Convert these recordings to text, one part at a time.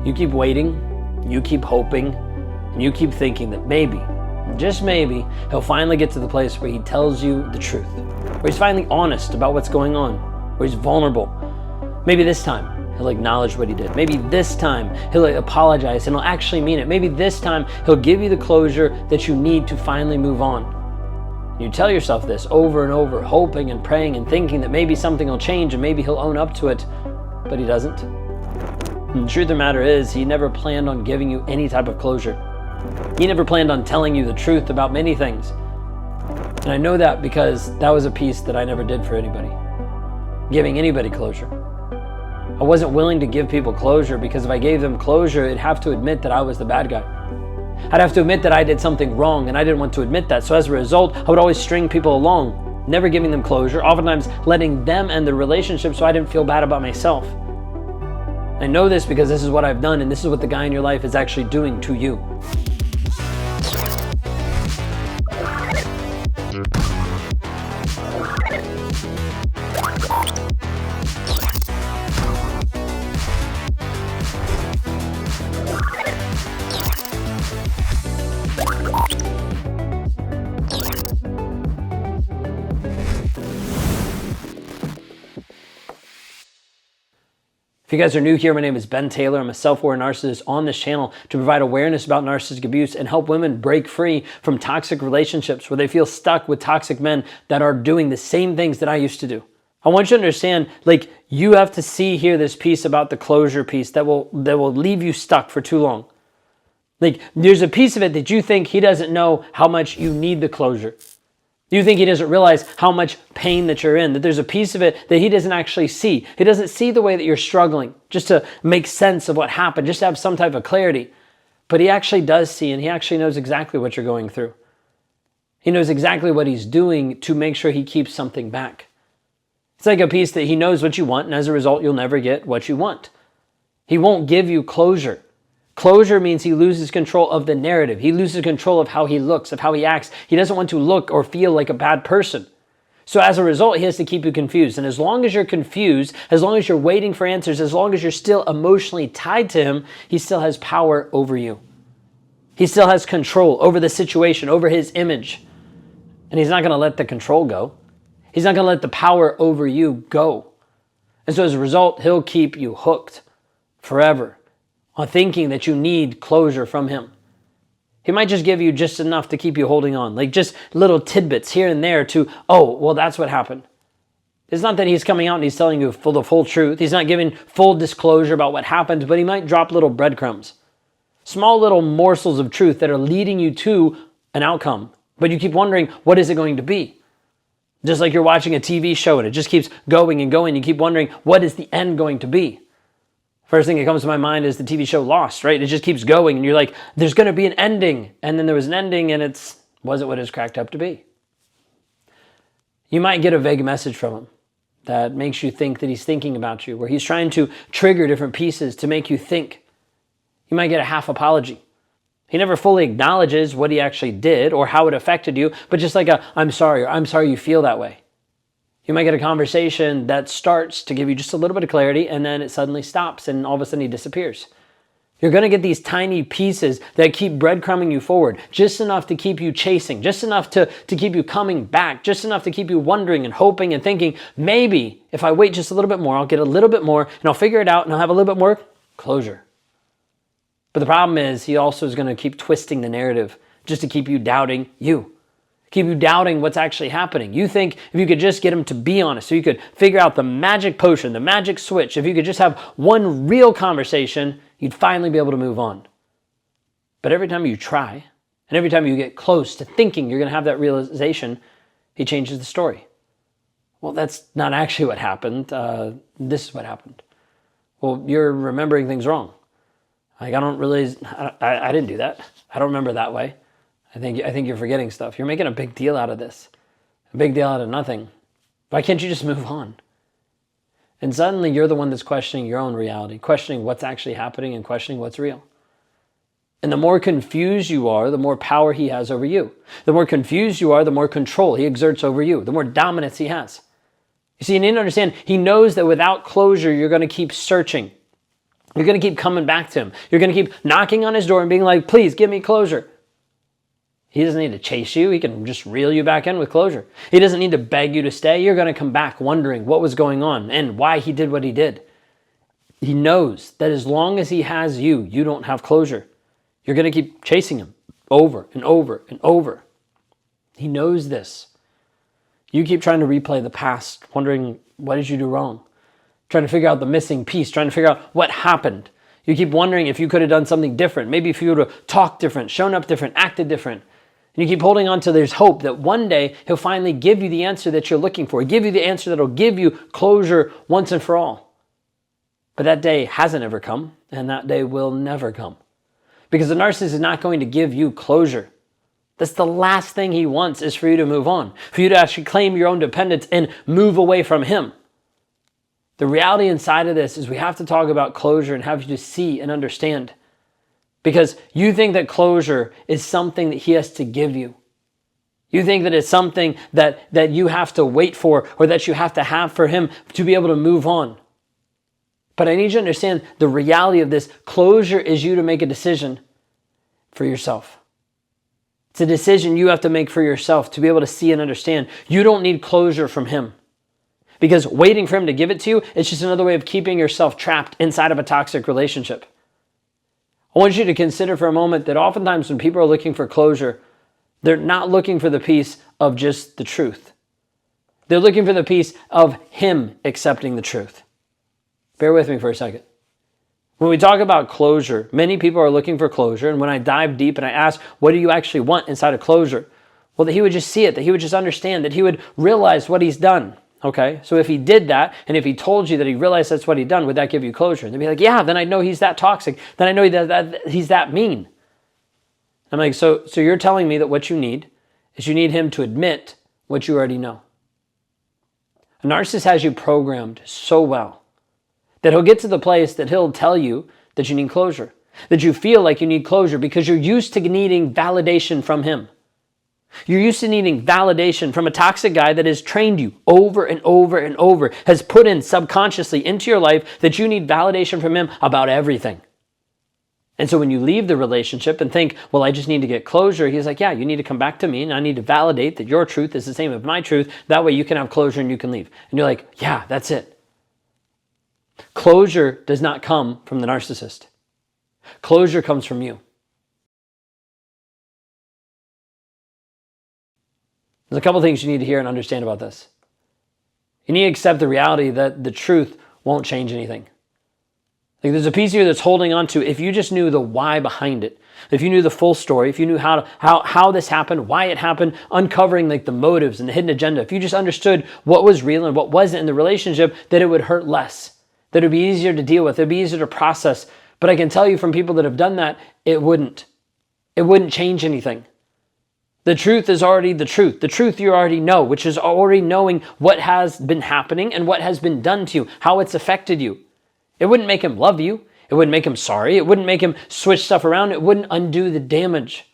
You keep waiting, you keep hoping, and you keep thinking that maybe, just maybe, he'll finally get to the place where he tells you the truth, where he's finally honest about what's going on, where he's vulnerable. Maybe this time he'll acknowledge what he did. Maybe this time he'll apologize and he'll actually mean it. Maybe this time he'll give you the closure that you need to finally move on. You tell yourself this over and over, hoping and praying and thinking that maybe something will change and maybe he'll own up to it, but he doesn't. And the truth of the matter is, he never planned on giving you any type of closure. He never planned on telling you the truth about many things. And I know that because that was a piece that I never did for anybody. Giving anybody closure. I wasn't willing to give people closure because if I gave them closure, it'd have to admit that I was the bad guy. I'd have to admit that I did something wrong and I didn't want to admit that. So as a result, I would always string people along, never giving them closure, oftentimes letting them end the relationship so I didn't feel bad about myself. I know this because this is what I've done and this is what the guy in your life is actually doing to you. If you guys are new here, my name is Ben Taylor. I'm a self-aware narcissist on this channel to provide awareness about narcissistic abuse and help women break free from toxic relationships where they feel stuck with toxic men that are doing the same things that I used to do. I want you to understand, you have to see here this piece about the closure piece that will leave you stuck for too long. There's a piece of it that you think he doesn't know how much you need the closure. You think he doesn't realize how much pain that you're in, that there's a piece of it that he doesn't actually see. He doesn't see the way that you're struggling just to make sense of what happened, just to have some type of clarity. But he actually does see, and he actually knows exactly what you're going through. He knows exactly what he's doing to make sure he keeps something back. It's like a piece that he knows what you want, and as a result, you'll never get what you want. He won't give you closure. Closure means he loses control of the narrative. He loses control of how he looks, of how he acts. He doesn't want to look or feel like a bad person. So as a result, he has to keep you confused. And as long as you're confused, as long as you're waiting for answers, as long as you're still emotionally tied to him, he still has power over you. He still has control over the situation, over his image. And he's not going to let the control go. He's not going to let the power over you go. And so as a result, he'll keep you hooked forever on thinking that you need closure from him. He might just give you just enough to keep you holding on, just little tidbits here and there to, oh, well, that's what happened. It's not that he's coming out and he's telling you the full truth. He's not giving full disclosure about what happened, but he might drop little breadcrumbs, small little morsels of truth that are leading you to an outcome. But you keep wondering, what is it going to be? Just like you're watching a TV show and it just keeps going and going. You keep wondering, what is the end going to be? First thing that comes to my mind is the TV show Lost, right? It just keeps going and you're like, there's going to be an ending. And then there was an ending and it wasn't what it was cracked up to be. You might get a vague message from him that makes you think that he's thinking about you, where he's trying to trigger different pieces to make you think. You might get a half apology. He never fully acknowledges what he actually did or how it affected you, but just like I'm sorry, or I'm sorry you feel that way. You might get a conversation that starts to give you just a little bit of clarity and then it suddenly stops and all of a sudden he disappears. You're going to get these tiny pieces that keep breadcrumbing you forward, just enough to keep you chasing, just enough to keep you coming back, just enough to keep you wondering and hoping and thinking, maybe if I wait just a little bit more, I'll get a little bit more and I'll figure it out and I'll have a little bit more closure. But the problem is he also is going to keep twisting the narrative just to keep you doubting you. Keep you doubting what's actually happening. You think if you could just get him to be honest, so you could figure out the magic potion, the magic switch, if you could just have one real conversation, you'd finally be able to move on. But every time you try, and every time you get close to thinking you're going to have that realization, he changes the story. Well, that's not actually what happened. This is what happened. Well, you're remembering things wrong. I don't realize, I didn't do that. I don't remember that way. I think you're forgetting stuff. You're making a big deal out of this. A big deal out of nothing. Why can't you just move on? And suddenly you're the one that's questioning your own reality, questioning what's actually happening and questioning what's real. And the more confused you are, the more power he has over you. The more confused you are, the more control he exerts over you, the more dominance he has. You see, you need to understand, he knows that without closure, you're going to keep searching. You're going to keep coming back to him. You're going to keep knocking on his door and being like, please give me closure. He doesn't need to chase you. He can just reel you back in with closure. He doesn't need to beg you to stay. You're going to come back wondering what was going on and why he did what he did. He knows that as long as he has you, you don't have closure. You're going to keep chasing him over and over and over. He knows this. You keep trying to replay the past, wondering, what did you do wrong? Trying to figure out the missing piece, trying to figure out what happened. You keep wondering if you could have done something different. Maybe if you would have talked different, shown up different, acted different. And you keep holding on to there's hope that one day he'll finally give you the answer that you're looking for, give you the answer that'll give you closure once and for all. But that day hasn't ever come, and that day will never come. Because the narcissist is not going to give you closure. That's the last thing he wants, is for you to move on, for you to actually claim your own dependence and move away from him. The reality inside of this is we have to talk about closure and have you to see and understand. Because you think that closure is something that he has to give you. You think that it's something that you have to wait for or that you have to have for him to be able to move on. But I need you to understand the reality of this. Closure is you to make a decision for yourself. It's a decision you have to make for yourself to be able to see and understand. You don't need closure from him. Because waiting for him to give it to you, it's just another way of keeping yourself trapped inside of a toxic relationship. I want you to consider for a moment that oftentimes when people are looking for closure, they're not looking for the piece of just the truth. They're looking for the piece of him accepting the truth. Bear with me for a second. When we talk about closure, many people are looking for closure. And when I dive deep and I ask, what do you actually want inside of closure? Well, that he would just see it, that he would just understand, that he would realize what he's done. Okay, so if he did that, and if he told you that he realized that's what he'd done, would that give you closure? And they'd be like, yeah, then I know he's that toxic. Then I know that he's that mean. I'm like, so you're telling me that what you need is you need him to admit what you already know. A narcissist has you programmed so well that he'll get to the place that he'll tell you that you need closure, that you feel like you need closure because you're used to needing validation from him. You're used to needing validation from a toxic guy that has trained you over and over and over, has put in subconsciously into your life that you need validation from him about everything. And so when you leave the relationship and think, well, I just need to get closure, he's like, yeah, you need to come back to me and I need to validate that your truth is the same as my truth. That way you can have closure and you can leave. And you're like, yeah, that's it. Closure does not come from the narcissist. Closure comes from you. There's a couple things you need to hear and understand about this. You need to accept the reality that the truth won't change anything. Like there's a piece here that's holding on to, if you just knew the why behind it, if you knew the full story, if you knew how this happened, why it happened, uncovering like the motives and the hidden agenda, if you just understood what was real and what wasn't in the relationship, that it would hurt less, that it would be easier to deal with, it would be easier to process. But I can tell you from people that have done that, it wouldn't change anything. The truth is already the truth. The truth you already know, which is already knowing what has been happening and what has been done to you, how it's affected you. It wouldn't make him love you. It wouldn't make him sorry. It wouldn't make him switch stuff around. It wouldn't undo the damage.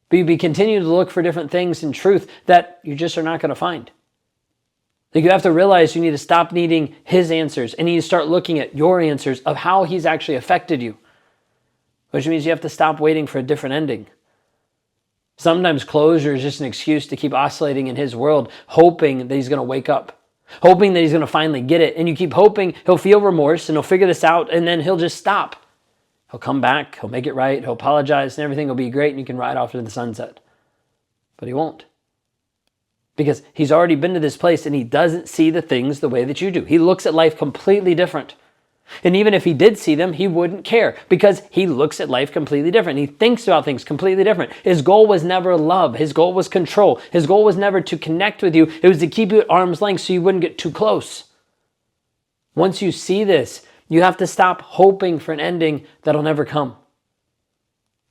But you'd be continuing to look for different things in truth that you just are not going to find. Like you have to realize you need to stop needing his answers and you need to start looking at your answers of how he's actually affected you. Which means you have to stop waiting for a different ending. Sometimes closure is just an excuse to keep oscillating in his world, hoping that he's going to wake up, hoping that he's going to finally get it. And you keep hoping he'll feel remorse and he'll figure this out and then he'll just stop. He'll come back, he'll make it right, he'll apologize and everything will be great and you can ride off into the sunset. But he won't. Because he's already been to this place and he doesn't see the things the way that you do. He looks at life completely different. And even if he did see them, he wouldn't care because he looks at life completely different. He thinks about things completely different. His goal was never love. His goal was control. His goal was never to connect with you. It was to keep you at arm's length so you wouldn't get too close. Once you see this, you have to stop hoping for an ending that'll never come.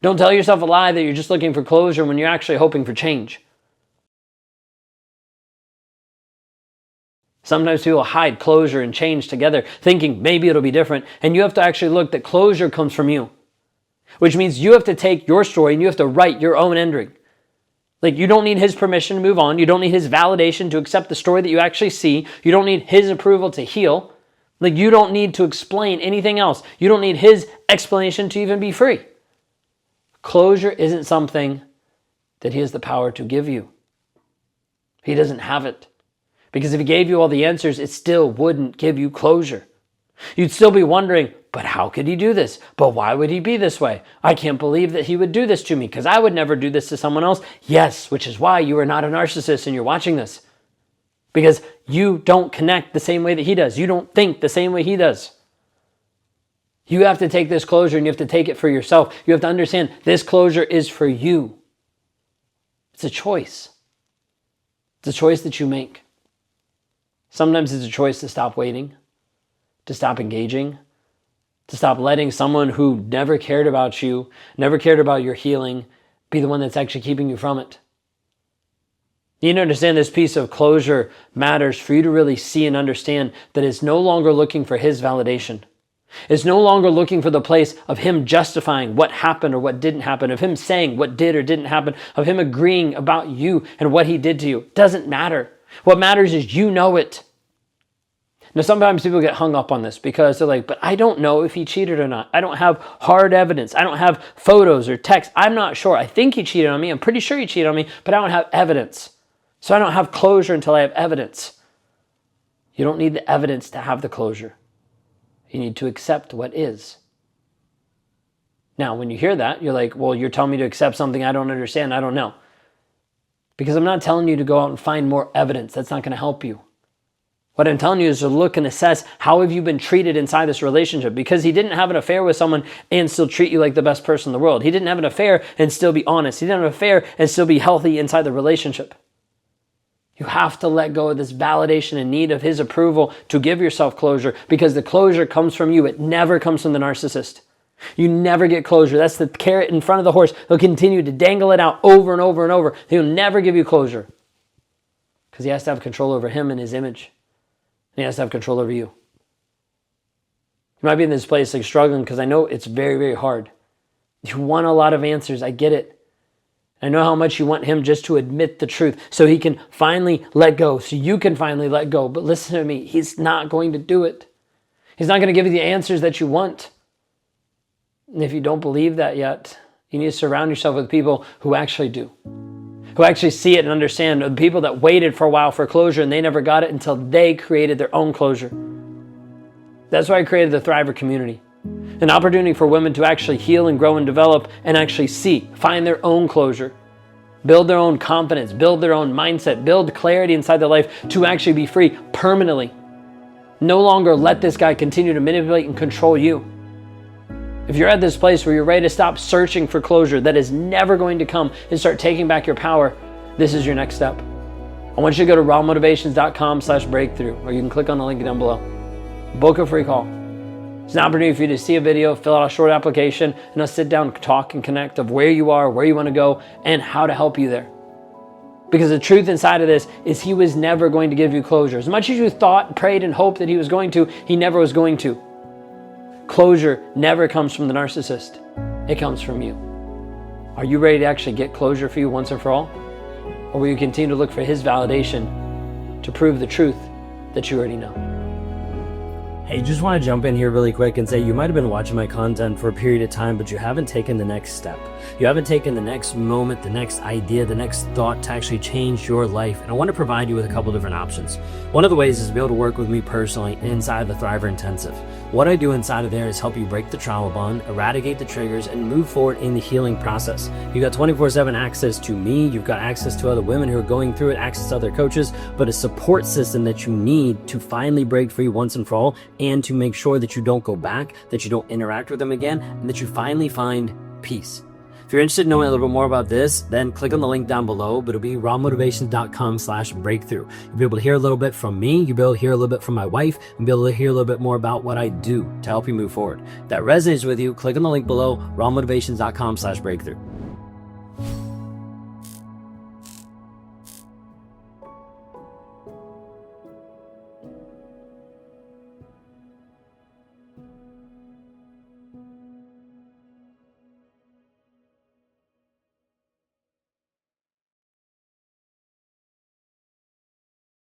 Don't tell yourself a lie that you're just looking for closure when you're actually hoping for change. Sometimes people hide closure and change together, thinking maybe it'll be different. And you have to actually look that closure comes from you, which means you have to take your story and you have to write your own ending. Like you don't need his permission to move on. You don't need his validation to accept the story that you actually see. You don't need his approval to heal. Like, you don't need to explain anything else. You don't need his explanation to even be free. Closure isn't something that he has the power to give you. He doesn't have it. Because if he gave you all the answers, it still wouldn't give you closure. You'd still be wondering, but how could he do this? But why would he be this way? I can't believe that he would do this to me because I would never do this to someone else. Yes, which is why you are not a narcissist and you're watching this. Because you don't connect the same way that he does. You don't think the same way he does. You have to take this closure and you have to take it for yourself. You have to understand this closure is for you. It's a choice. It's a choice that you make. Sometimes it's a choice to stop waiting, to stop engaging, to stop letting someone who never cared about you, never cared about your healing, be the one that's actually keeping you from it. You need to understand this piece of closure matters for you to really see and understand that it's no longer looking for his validation. It's no longer looking for the place of him justifying what happened or what didn't happen, of him saying what did or didn't happen, of him agreeing about you and what he did to you. It doesn't matter. What matters is you know it. Now, sometimes people get hung up on this because they're like, but I don't know if he cheated or not. I don't have hard evidence. I don't have photos or text. I'm not sure. I think he cheated on me. I'm pretty sure he cheated on me, but I don't have evidence. So I don't have closure until I have evidence. You don't need the evidence to have the closure. You need to accept what is. Now, when you hear that, you're like, well, you're telling me to accept something I don't understand. I don't know. Because I'm not telling you to go out and find more evidence. That's not going to help you. What I'm telling you is to look and assess how have you been treated inside this relationship, because he didn't have an affair with someone and still treat you like the best person in the world. He didn't have an affair and still be honest. He didn't have an affair and still be healthy inside the relationship. You have to let go of this validation and need of his approval to give yourself closure, because the closure comes from you. It never comes from the narcissist. You never get closure. That's the carrot in front of the horse. He'll continue to dangle it out over and over and over. He'll never give you closure because he has to have control over him and his image. And he has to have control over you. You might be in this place like struggling because I know it's very, very hard. You want a lot of answers. I get it. I know how much you want him just to admit the truth so he can finally let go, so you can finally let go. But listen to me, he's not going to do it. He's not going to give you the answers that you want. And if you don't believe that yet, you need to surround yourself with people who actually do. Who actually see it and understand. The people that waited for a while for closure and they never got it until they created their own closure. That's why I created the Thriver community. An opportunity for women to actually heal and grow and develop and actually find their own closure. Build their own confidence, build their own mindset, build clarity inside their life to actually be free permanently. No longer let this guy continue to manipulate and control you. If you're at this place where you're ready to stop searching for closure that is never going to come and start taking back your power, this is your next step. I want you to go to rawmotivations.com/breakthrough, or you can click on the link down below. Book a free call. It's an opportunity for you to see a video, fill out a short application, and I'll sit down, talk, and connect of where you are, where you want to go, and how to help you there. Because the truth inside of this is he was never going to give you closure. As much as you thought, prayed, and hoped that he was going to, he never was going to. Closure never comes from the narcissist. It comes from you. Are you ready to actually get closure for you once and for all? Or will you continue to look for his validation to prove the truth that you already know? Hey, just want to jump in here really quick and say you might have been watching my content for a period of time, but you haven't taken the next step. You haven't taken the next moment, the next idea, the next thought to actually change your life. And I want to provide you with a couple different options. One of the ways is to be able to work with me personally inside the Thriver Intensive. What I do inside of there is help you break the trauma bond, eradicate the triggers, and move forward in the healing process. You've got 24/7 access to me. You've got access to other women who are going through it, access to other coaches, but a support system that you need to finally break free once and for all, and to make sure that you don't go back, that you don't interact with them again, and that you finally find peace. If you're interested in knowing a little bit more about this, then click on the link down below, but it'll be rawmotivations.com/breakthrough. You'll be able to hear a little bit from me, you'll be able to hear a little bit from my wife, and be able to hear a little bit more about what I do to help you move forward. If that resonates with you, click on the link below, rawmotivations.com/breakthrough.